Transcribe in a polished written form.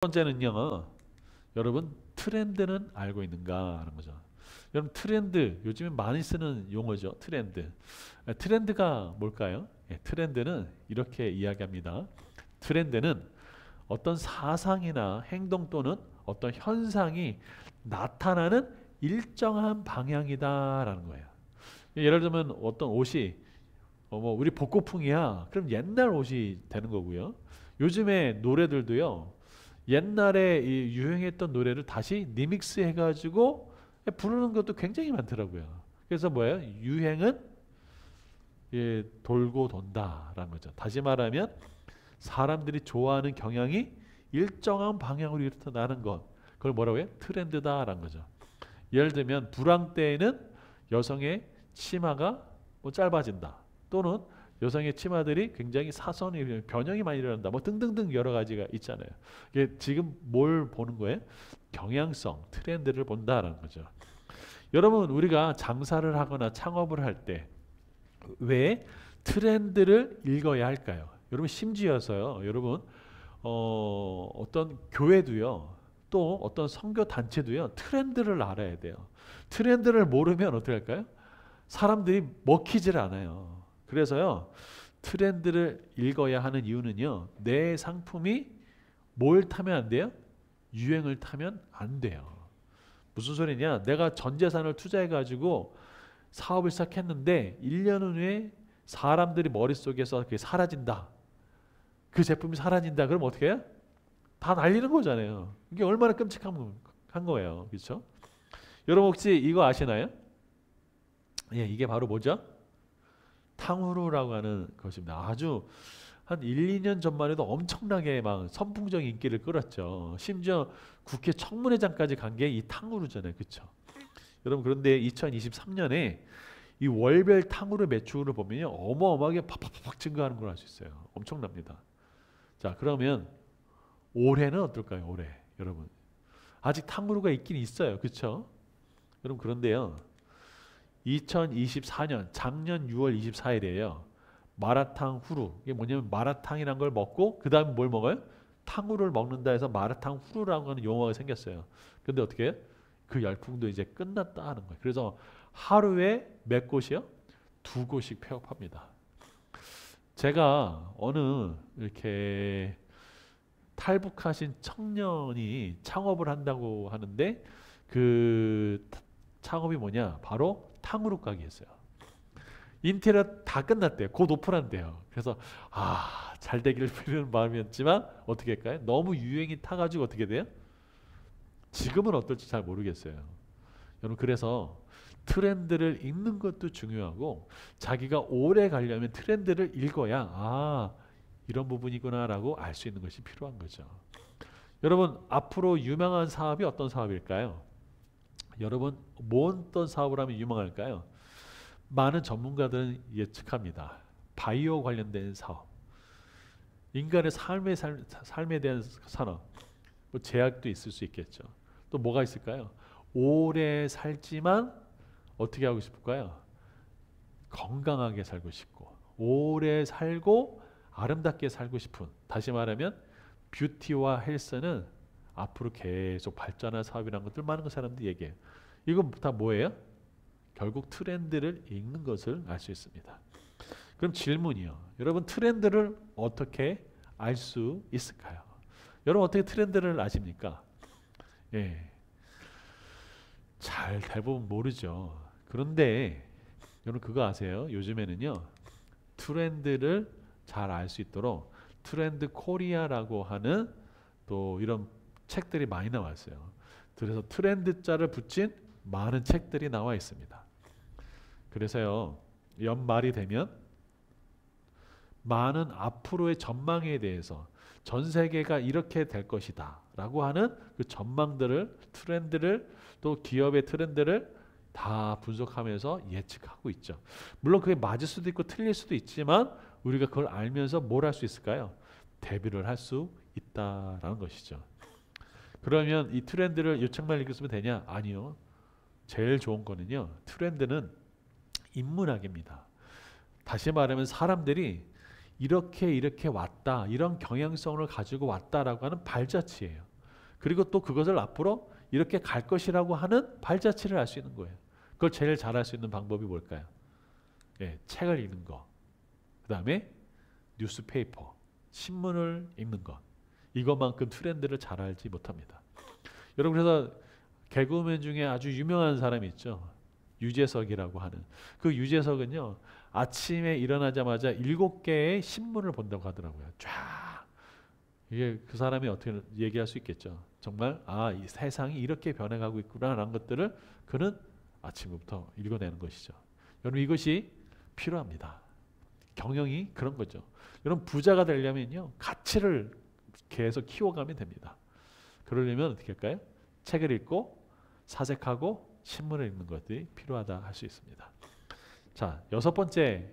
번째는요, 여러분 트렌드는 알고 있는가 하는 거죠. 여러분 트렌드 요즘에 많이 쓰는 용어죠. 트렌드. 트렌드가 뭘까요? 트렌드는 이렇게 이야기합니다. 트렌드는 어떤 사상이나 행동 또는 어떤 현상이 나타나는 일정한 방향이다라는 거예요. 예를 들면 어떤 옷이 뭐 우리 복고풍이야. 그럼 옛날 옷이 되는 거고요. 요즘에 노래들도요. 옛날에 이 유행했던 노래를 다시 리믹스 해가지고 부르는 것도 굉장히 많더라고요. 그래서 뭐예요? 유행은 돌고 돈다라는 거죠. 다시 말하면 사람들이 좋아하는 경향이 일정한 방향으로 일어나는 것. 그걸 뭐라고 해요? 트렌드다라는 거죠. 예를 들면 불황 때에는 여성의 치마가 뭐 짧아진다. 또는 여성의 치마들이 굉장히 사선이 변형이 많이 일어난다. 뭐 등등등 여러 가지가 있잖아요. 이게 지금 뭘 보는 거예요? 경향성, 트렌드를 본다라는 거죠. 여러분 우리가 장사를 하거나 창업을 할 때 왜 트렌드를 읽어야 할까요? 여러분 심지어서요. 여러분 어떤 교회도요. 또 어떤 선교 단체도요. 트렌드를 알아야 돼요. 트렌드를 모르면 어떻게 할까요? 사람들이 먹히질 않아요. 그래서요. 트렌드를 읽어야 하는 이유는요. 내 상품이 뭘 타면 안 돼요? 유행을 타면 안 돼요. 무슨 소리냐? 내가 전 재산을 투자해 가지고 사업을 시작했는데 1년 후에 사람들이 머릿속에서 그게 사라진다. 그 제품이 사라진다. 그럼 어떻게 해요? 다 날리는 거잖아요. 이게 얼마나 끔찍한 거예요. 그렇죠? 여러분 혹시 이거 아시나요? 예, 이게 바로 뭐죠? 탕후루라고 하는 것입니다. 아주 한 1, 2년 전만 해도 엄청나게 막 선풍적인 인기를 끌었죠. 심지어 국회 청문회장까지 간 게 이 탕후루잖아요. 그렇죠? 여러분 그런데 2023년에 이 월별 탕후루 매출을 보면요. 어마어마하게 팍팍팍 증가하는 걸 알 수 있어요. 엄청납니다. 자, 그러면 올해는 어떨까요? 올해. 여러분. 아직 탕후루가 있긴 있어요. 그렇죠? 여러분 그런데요. 2024년 작년 6월 24일에요. 마라탕 후루. 이게 뭐냐면 마라탕이란 걸 먹고 그 다음에 뭘 먹어요? 탕후루를 먹는다 해서 마라탕 후루라고 하는 용어가 생겼어요. 근데 어떻게 해요? 그 열풍도 이제 끝났다 하는 거예요. 그래서 하루에 몇 곳이요? 2곳씩 폐업합니다. 제가 어느 이렇게 탈북하신 청년이 창업을 한다고 하는데 그 창업이 뭐냐? 바로 탕후루 가게였어요. 인테리어 다 끝났대요. 곧 오픈한대요. 그래서 잘 되기를 빌는 마음이었지만 어떻게 할까요? 너무 유행이 타가지고 어떻게 돼요? 지금은 어떨지 잘 모르겠어요. 여러분 그래서 트렌드를 읽는 것도 중요하고 자기가 오래 가려면 트렌드를 읽어야 이런 부분이구나라고 알 수 있는 것이 필요한 거죠. 여러분 앞으로 유명한 사업이 어떤 사업일까요? 여러분 어떤 사업을 하면 유명할까요? 많은 전문가들은 예측합니다. 바이오 관련된 사업, 인간의 삶에 대한 산업, 뭐 제약도 있을 수 있겠죠. 또 뭐가 있을까요? 오래 살지만 어떻게 하고 싶을까요? 건강하게 살고 싶고 오래 살고 아름답게 살고 싶은, 다시 말하면 뷰티와 헬스는 앞으로 계속 발전할 사업이라는 것들 많은 사람들이 얘기해요. 이건 다 뭐예요? 결국 트렌드를 읽는 것을 알 수 있습니다. 그럼 질문이요. 여러분 트렌드를 어떻게 알 수 있을까요? 여러분 어떻게 트렌드를 아십니까? 예, 잘 대부분 모르죠. 그런데 여러분 그거 아세요? 요즘에는요. 트렌드를 잘 알 수 있도록 트렌드 코리아라고 하는 또 이런 책들이 많이 나왔어요. 그래서 트렌드 자를 붙인 많은 책들이 나와 있습니다. 그래서요. 연말이 되면 많은 앞으로의 전망에 대해서 전 세계가 이렇게 될 것이다 라고 하는 그 전망들을, 트렌드를, 또 기업의 트렌드를 다 분석하면서 예측하고 있죠. 물론 그게 맞을 수도 있고 틀릴 수도 있지만 우리가 그걸 알면서 뭘 할 수 있을까요? 대비를 할 수 있다라는 것이죠. 그러면 이 트렌드를 유창만 읽으면 되냐? 아니요. 제일 좋은 거는요. 트렌드는 인문학입니다. 다시 말하면 사람들이 이렇게 왔다, 이런 경향성을 가지고 왔다라고 하는 발자취예요. 그리고 또 그것을 앞으로 이렇게 갈 것이라고 하는 발자취를 할 수 있는 거예요. 그걸 제일 잘할 수 있는 방법이 뭘까요? 예, 책을 읽는 거. 그 다음에 뉴스페이퍼, 신문을 읽는 것. 이것만큼 트렌드를 잘 알지 못합니다. 여러분 그래서 개그우먼 중에 아주 유명한 사람이 있죠. 유재석이라고 하는. 그 유재석은요. 아침에 일어나자마자 7개의 신문을 본다고 하더라고요. 쫙. 이게 그 사람이 어떻게 얘기할 수 있겠죠. 정말 이 세상이 이렇게 변해가고 있구나라는 것들을 그는 아침부터 읽어내는 것이죠. 여러분 이것이 필요합니다. 경영이 그런 거죠. 여러분 부자가 되려면요. 가치를 계속 키워가면 됩니다. 그러려면 어떻게 할까요? 책을 읽고 사색하고 신문을 읽는 것들이 필요하다 할 수 있습니다. 자, 6번째